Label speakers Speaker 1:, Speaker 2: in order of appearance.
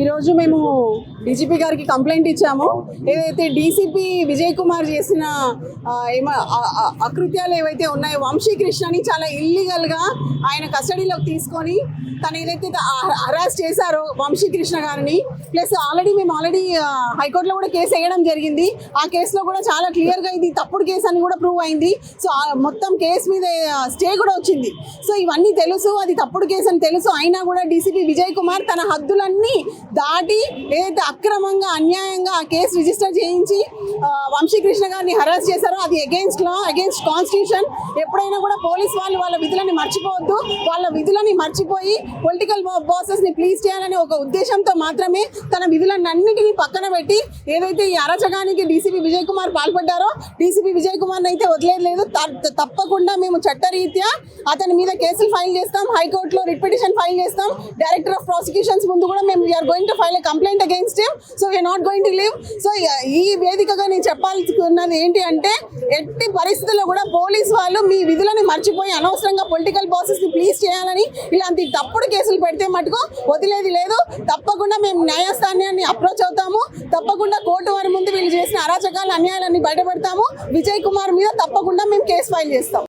Speaker 1: ఈరోజు మేము డీజీపీ గారికి కంప్లైంట్ ఇచ్చాము. ఏదైతే డీసీపీ విజయ్ కుమార్ చేసిన అకృత్యాలు ఏవైతే ఉన్నాయో, వంశీకృష్ణని చాలా ఇల్లీగల్గా ఆయన కస్టడీలోకి తీసుకొని తను ఏదైతే అరెస్ట్ చేశారో వంశీకృష్ణ గారిని, ప్లస్ మేము ఆల్రెడీ హైకోర్టులో కూడా కేసు వేయడం జరిగింది. ఆ కేసులో కూడా చాలా క్లియర్గా ఇది తప్పుడు కేసు అని కూడా ప్రూవ్ అయింది. సో మొత్తం కేసు మీద స్టే కూడా వచ్చింది. సో ఇవన్నీ తెలుసు, అది తప్పుడు కేసు అని తెలుసు. అయినా కూడా డీసీపీ విజయ్ కుమార్ తన హద్దులన్నీ దాటి ఏదైతే అక్రమంగా అన్యాయంగా ఆ కేసు రిజిస్టర్ చేయించి వంశీకృష్ణ గారిని హరాస్ చేశారో అది అగెయిన్స్ట్ లా, అగెయిన్స్ట్ కాన్స్టిట్యూషన్. ఎప్పుడైనా కూడా పోలీస్ వాళ్ళు వాళ్ళ విధులని మర్చిపోవద్దు. వాళ్ళ విధులని మర్చిపోయి పొలిటికల్ బాసెస్ని ప్లీజ్ చేయాలనే ఒక ఉద్దేశంతో మాత్రమే తన విధులన్నింటినీ పక్కన పెట్టి ఏదైతే ఈ అరాచకానికి డీసీపీ విజయ్ కుమార్ పాల్పడ్డారో డీసీపీ విజయ్ కుమార్ని అయితే వదిలేదు. తప్పకుండా మేము చట్టరీత్యా అతని మీద కేసులు ఫైల్ చేస్తాం, హైకోర్టులో రిట్ పిటిషన్ ఫైల్ చేస్తాం. డైరెక్టర్ ఆఫ్ ప్రాసిక్యూషన్స్ ముందు కూడా మేము we're going to file a complaint against him. So we're not going to leave. So ఈ వేదికగా నేను చెప్పాల్సుకున్నది ఏంటి అంటే, ఎట్టి పరిస్థితుల్లో కూడా పోలీస్ వాళ్ళు మీ విధులను మర్చిపోయి అనవసరంగా పొలిటికల్ బాసెస్ని ప్లీజ్ చేయాలని ఇలాంటి తప్పుడు కేసులు పెడితే మటుకు వదిలేది లేదు. తప్పకుండా మేము న్యాయస్థానాన్ని అప్రోచ్ అవుతాము. తప్పకుండా కోర్టు వారి ముందు వీళ్ళు చేసిన అరాచకాలు, అన్యాయాలన్నీ బయటపెడతాము. విజయ్ కుమార్ మీద తప్పకుండా మేము కేసు ఫైల్ చేస్తాం.